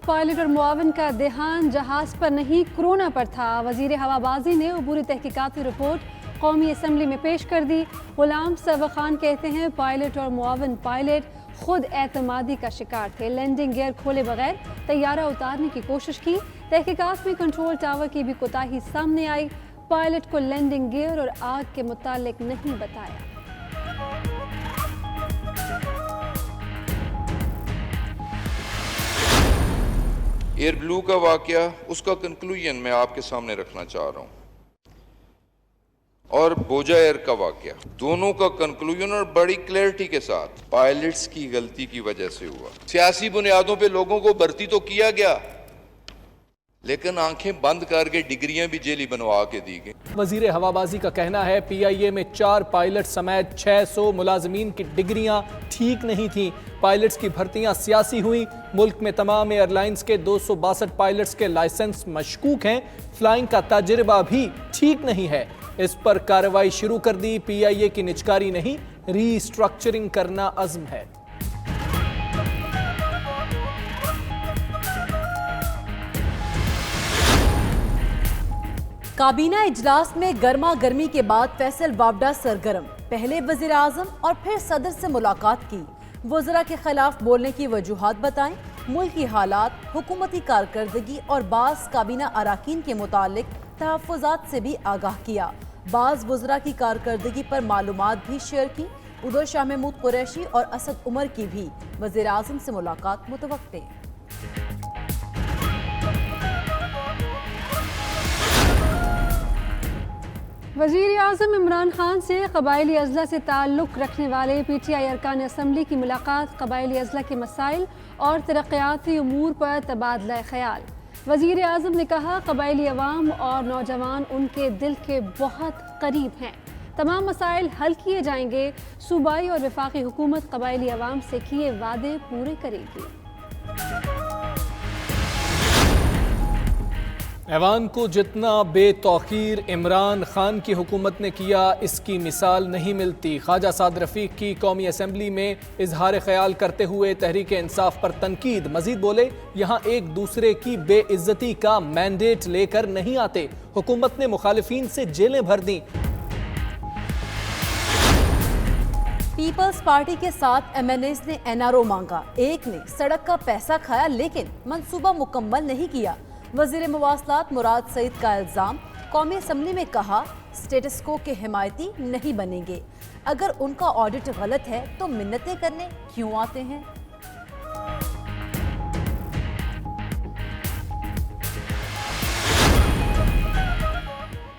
Pilot اور معاون کا دیہان جہاز پر نہیں کورونا پر تھا۔ وزیر ہوابازی نے عبوری تحقیقاتی رپورٹ قومی اسمبلی میں پیش کر دی۔ غلام سرور خان کہتے ہیں پائلٹ اور معاون پائلٹ خود اعتمادی کا شکار تھے، لینڈنگ گیئر کھولے بغیر طیارہ اتارنے کی کوشش کی۔ تحقیقات میں کنٹرول ٹاور کی بھی کوتاہی سامنے آئی، پائلٹ کو لینڈنگ گیئر اور آگ کے متعلق نہیں بتایا۔ ایئر بلو کا واقعہ، اس کا کنکلوژن میں آپ کے سامنے رکھنا چاہ رہا ہوں، اور بوجا ایئر کا واقعہ، دونوں کا کنکلوژن اور بڑی کلیئرٹی کے ساتھ پائلٹس کی غلطی کی وجہ سے ہوا۔ سیاسی بنیادوں پہ لوگوں کو بھرتی تو کیا گیا، لیکن آنکھیں بند کر کے ڈگریاں بھی جیلی بنوا کے دی گئی۔ وزیر ہوابازی کا کہنا ہے پی آئی اے میں 4 پائلٹ سمیت 600 ملازمین کی ڈگریاں ٹھیک نہیں تھیں۔ پائلٹس کی بھرتیاں سیاسی ہوئیں۔ ملک میں تمام ایئر لائنز کے 262 پائلٹس کے لائسنس مشکوک ہیں۔ فلائنگ کا تجربہ بھی ٹھیک نہیں ہے، اس پر کارروائی شروع کر دی۔ پی آئی اے کی نجکاری نہیں، ری اسٹرکچرنگ کرنا عزم ہے۔ کابینہ اجلاس میں گرما گرمی کے بعد فیصل وابڈا سرگرم، پہلے وزیر اعظم اور پھر صدر سے ملاقات کی، وزراء کے خلاف بولنے کی وجوہات بتائیں، ملکی حالات، حکومتی کارکردگی اور بعض کابینہ اراکین کے متعلق تحفظات سے بھی آگاہ کیا۔ بعض وزراء کی کارکردگی پر معلومات بھی شیئر کی۔ ادھر شاہ محمود قریشی اور اسد عمر کی بھی وزیر اعظم سے ملاقات متوقع۔ وزیر اعظم عمران خان سے قبائلی اضلاع سے تعلق رکھنے والے پی ٹی آئی ارکان اسمبلی کی ملاقات، قبائلی اضلاع کے مسائل اور ترقیاتی امور پر تبادلہ خیال۔ وزیر اعظم نے کہا قبائلی عوام اور نوجوان ان کے دل کے بہت قریب ہیں، تمام مسائل حل کیے جائیں گے، صوبائی اور وفاقی حکومت قبائلی عوام سے کیے وعدے پورے کرے گی۔ ایوان کو جتنا بے توقیر عمران خان کی حکومت نے کیا، اس کی مثال نہیں ملتی۔ خواجہ سعد رفیق کی قومی اسمبلی میں اظہار خیال کرتے ہوئے تحریک انصاف پر تنقید، مزید بولے یہاں ایک دوسرے کی بے عزتی کا مینڈیٹ لے کر نہیں آتے، حکومت نے مخالفین سے جیلیں بھر دیں۔ پیپلز پارٹی کے 7 ایم این ایز نے این آر او مانگا، ایک نے سڑک کا پیسہ کھایا لیکن منصوبہ مکمل نہیں کیا۔ وزیر مواصلات مراد سعید کا الزام، قومی اسمبلی میں کہا سٹیٹس کو کے حمایتی نہیں بنیں گے، اگر ان کا آڈٹ غلط ہے تو منتیں کرنے کیوں آتے ہیں؟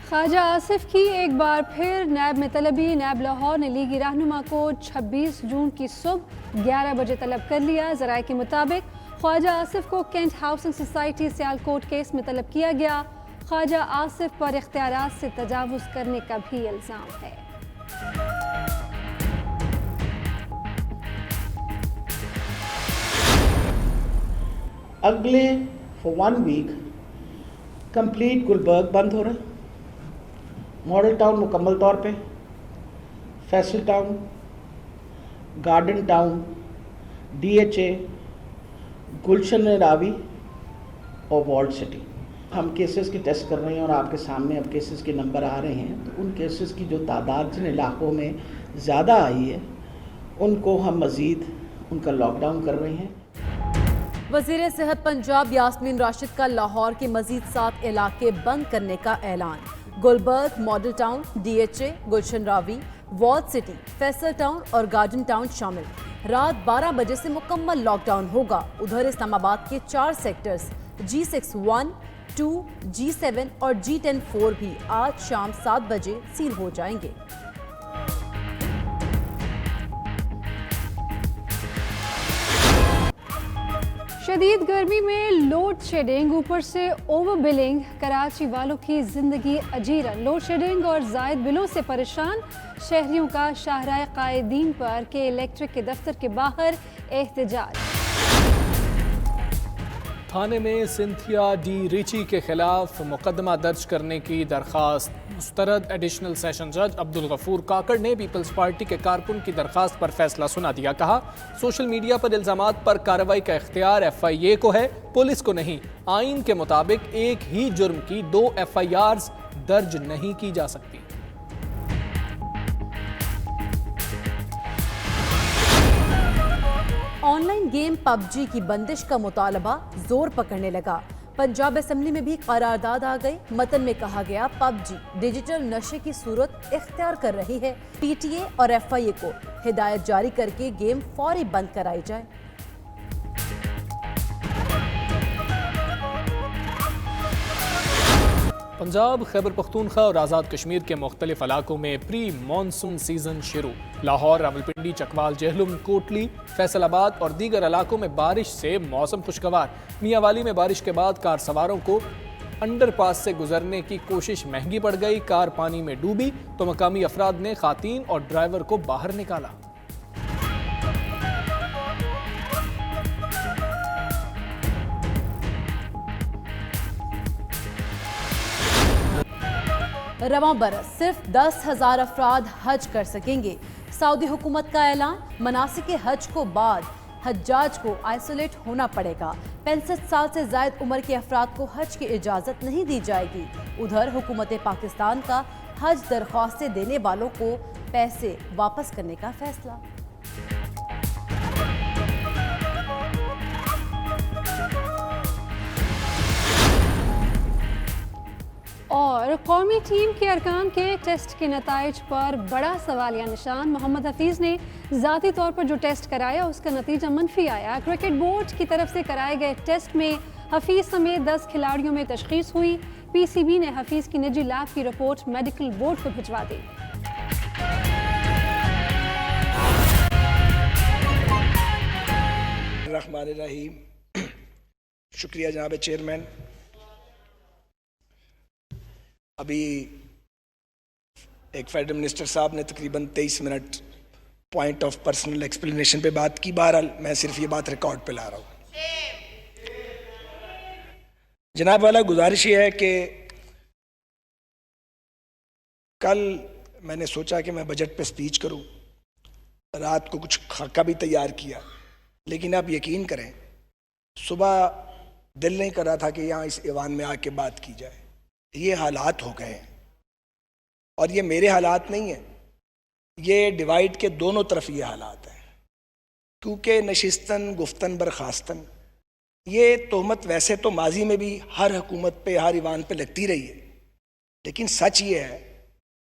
خواجہ آصف کی ایک بار پھر نیب میں طلبی، نیب لاہور نے لیگی رہنما کو 26 جون کی صبح 11 بجے طلب کر لیا۔ ذرائع کے مطابق خواجہ آصف کو cantt housing society Sialkot case میں طلب کیا گیا۔ خواجہ آصف پر اختیارات سے تجاوز کرنے کا بھی الزام ہے۔ اگلے فور 1 ویک کمپلیٹ گلبرگ بند ہو رہا، ماڈل ٹاؤن مکمل طور پہ، Faisal Town, Garden Town, D H A, Gulshan Ravi اور وارڈ سٹی۔ ہم کیسز کی ٹیسٹ کر رہے ہیں اور آپ کے سامنے اب کیسز کے نمبر آ رہے ہیں، تو ان کیسز کی جو تعداد جن علاقوں میں زیادہ آئی ہے ان کو ہم مزید ان کا لاک ڈاؤن کر رہے ہیں۔ وزیر صحت پنجاب یاسمین راشد کا لاہور کے مزید 7 علاقے بند کرنے کا اعلان، Gulberg, model town, D H A, Gulshan Ravi, walled city, Faisal town اور گارڈن ٹاؤن شامل۔ رات 12 بجے سے مکمل لاک ڈاؤن ہوگا۔ ادھر اسلام آباد کے 4 سیکٹرز G6 1، 2، G7 اور G10 4 بھی آج شام 7 بجے سیل ہو جائیں گے۔ شدید گرمی میں لوڈ شیڈنگ، اوپر سے اوور بلنگ، کراچی والوں کی زندگی اجیرن۔ لوڈ شیڈنگ اور زائد بلوں سے پریشان شہریوں کا شاہراہ قائدین پر کے الیکٹرک کے دفتر کے باہر احتجاج۔ تھانے میں سنتھیا ڈی ریچی کے خلاف مقدمہ درج کرنے کی درخواست مسترد۔ ایڈیشنل سیشن جج عبدالغفور کاکڑ نے پیپلز پارٹی کے کارکن کی درخواست پر فیصلہ سنا دیا۔ کہا سوشل میڈیا پر الزامات پر کارروائی کا اختیار ایف آئی اے کو ہے، پولیس کو نہیں۔ آئین کے مطابق ایک ہی جرم کی 2 ایف آئی آرز درج نہیں کی جا سکتی۔ آن لائن گیم پب جی کی بندش کا مطالبہ زور پکڑنے لگا۔ پنجاب اسمبلی میں بھی قرارداد آ گئی۔ متن میں کہا گیا پب جی ڈیجیٹل نشے کی صورت اختیار کر رہی ہے، پی ٹی اے اور ایف آئی اے کو ہدایت جاری کر کے گیم فوری بند کرائی جائے۔ پنجاب، خیبر پختونخوا اور آزاد کشمیر کے مختلف علاقوں میں پری مانسون سیزن شروع۔ لاہور، راولپنڈی، چکوال، جہلم، کوٹلی، فیصل آباد اور دیگر علاقوں میں بارش سے موسم خوشگوار۔ میاں والی میں بارش کے بعد کار سواروں کو انڈر پاس سے گزرنے کی کوشش مہنگی پڑ گئی۔ کار پانی میں ڈوبی تو مقامی افراد نے خواتین اور ڈرائیور کو باہر نکالا۔ رواں برس صرف 10,000 افراد حج کر سکیں گے۔ سعودی حکومت کا اعلان، مناسک حج کو بعد حجاج کو آئسولیٹ ہونا پڑے گا۔ 65 سال سے زائد عمر کے افراد کو حج کی اجازت نہیں دی جائے گی۔ ادھر حکومت پاکستان کا حج درخواستیں دینے والوں کو پیسے واپس کرنے کا فیصلہ۔ اور قومی ٹیم کے ارکان کے ٹیسٹ کے نتائج پر بڑا سوالیہ نشان۔ محمد حفیظ نے ذاتی طور پر جو ٹیسٹ کرایا اس کا نتیجہ منفی آیا۔ کرکٹ بورڈ کی طرف سے کرائے گئے ٹیسٹ میں حفیظ سمیت 10 کھلاڑیوں میں تشخیص ہوئی۔ پی سی بی نے حفیظ کی نجی لیب کی رپورٹ میڈیکل بورڈ کو بھجوا دی۔ الرحمن الرحیم۔ شکریہ جناب چیئرمین۔ ابھی ایک فیڈرل منسٹر صاحب نے تقریباً 23 minute point of personal explanation پہ بات کی۔ بہرحال میں صرف یہ بات ریکارڈ پہ لا رہا ہوں۔ جناب والا گزارش یہ ہے کہ کل میں نے سوچا کہ میں بجٹ پہ سپیچ کروں، رات کو کچھ خاکہ بھی تیار کیا، لیکن آپ یقین کریں صبح دل نہیں کر رہا تھا کہ یہاں اس ایوان میں آ کے بات کی جائے۔ یہ حالات ہو گئے ہیں، اور یہ میرے حالات نہیں ہیں، یہ ڈیوائیڈ کے دونوں طرف یہ حالات ہیں، کیونکہ نشستن گفتن برخاستن یہ تہمت ویسے تو ماضی میں بھی ہر حکومت پہ ہر ایوان پہ لگتی رہی ہے، لیکن سچ یہ ہے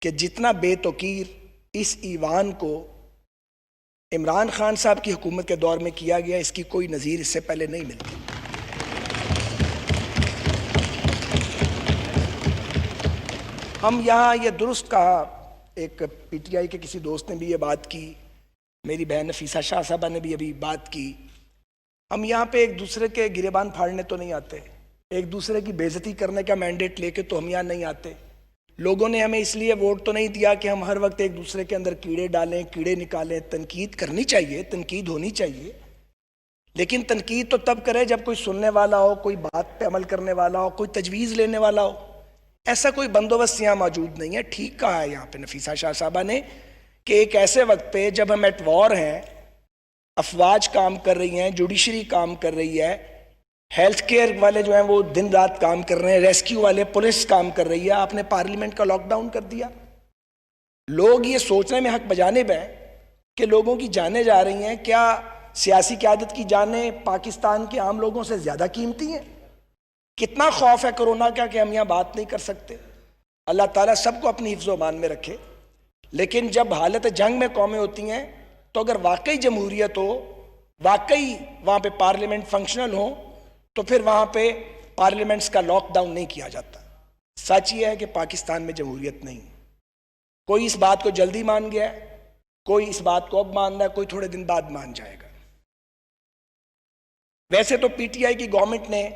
کہ جتنا بے توقیر اس ایوان کو عمران خان صاحب کی حکومت کے دور میں کیا گیا، اس کی کوئی نظیر اس سے پہلے نہیں ملتی۔ ہم یہاں یہ درست کہا، ایک پی ٹی آئی کے کسی دوست نے بھی یہ بات کی، میری بہن نفیسہ شاہ صاحبہ نے بھی ابھی بات کی، ہم یہاں پہ ایک دوسرے کے گریبان پھاڑنے تو نہیں آتے، ایک دوسرے کی بے عزتی کرنے کا مینڈیٹ لے کے تو ہم یہاں نہیں آتے۔ لوگوں نے ہمیں اس لیے ووٹ تو نہیں دیا کہ ہم ہر وقت ایک دوسرے کے اندر کیڑے ڈالیں، کیڑے نکالیں۔ تنقید کرنی چاہیے، تنقید ہونی چاہیے، لیکن تنقید تو تب کرے جب کوئی سننے والا ہو، کوئی بات پہ عمل کرنے والا ہو، کوئی تجویز لینے والا ہو۔ ایسا کوئی بندوبست یہاں موجود نہیں ہے۔ ٹھیک کہا ہے یہاں پہ نفیسہ شاہ صاحبہ نے کہ ایک ایسے وقت پہ جب ہم ایٹ وار ہیں، افواج کام کر رہی ہیں، جوڈیشری کام کر رہی ہے، ہیلتھ کیئر والے جو ہیں وہ دن رات کام کر رہے ہیں، ریسکیو والے، پولیس کام کر رہی ہے، آپ نے پارلیمنٹ کا لاک ڈاؤن کر دیا۔ لوگ یہ سوچنے میں حق بجانب ہیں کہ لوگوں کی جانیں جا رہی ہیں، کیا سیاسی قیادت کی جانیں پاکستان کے عام لوگوں سے زیادہ قیمتی ہیں؟ کتنا خوف ہے کرونا کا کہ ہم یہاں بات نہیں کر سکتے۔ اللہ تعالیٰ سب کو اپنی حفظ و امان میں رکھے، لیکن جب حالت جنگ میں قومیں ہوتی ہیں تو اگر واقعی جمہوریت ہو، واقعی وہاں پہ پارلیمنٹ فنکشنل ہو، تو پھر وہاں پہ پارلیمنٹس کا لاک ڈاؤن نہیں کیا جاتا۔ سچ یہ ہے کہ پاکستان میں جمہوریت نہیں۔ کوئی اس بات کو جلدی مان گیا ہے، کوئی اس بات کو اب مان رہا ہے، کوئی تھوڑے دن بعد مان جائے گا۔ ویسے تو پی ٹی آئی کی گورنمنٹ نے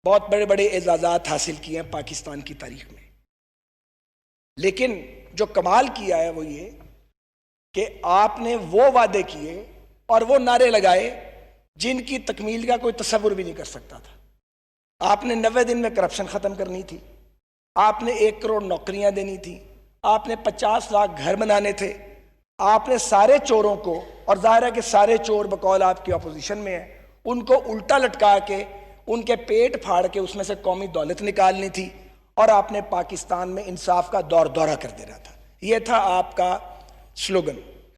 بہت بڑے بڑے اعزازات حاصل کیے ہیں پاکستان کی تاریخ میں، لیکن جو کمال کیا ہے وہ یہ کہ آپ نے وہ وعدے کیے اور وہ نعرے لگائے جن کی تکمیل کا کوئی تصور بھی نہیں کر سکتا تھا۔ آپ نے 90 دن میں کرپشن ختم کرنی تھی، آپ نے 1 کروڑ نوکریاں دینی تھی، آپ نے 50 لاکھ گھر بنانے تھے، آپ نے سارے چوروں کو، اور ظاہر ہے کہ سارے چور بقول آپ کی اپوزیشن میں ہیں، ان کو الٹا لٹکا کے ان کے پیٹ پھاڑ کے اس میں سے قومی دولت نکالنی تھی، اور آپ نے پاکستان میں انصاف کا دورہ کر دینا تھا۔ یہ تھا آپ کا سلوگن۔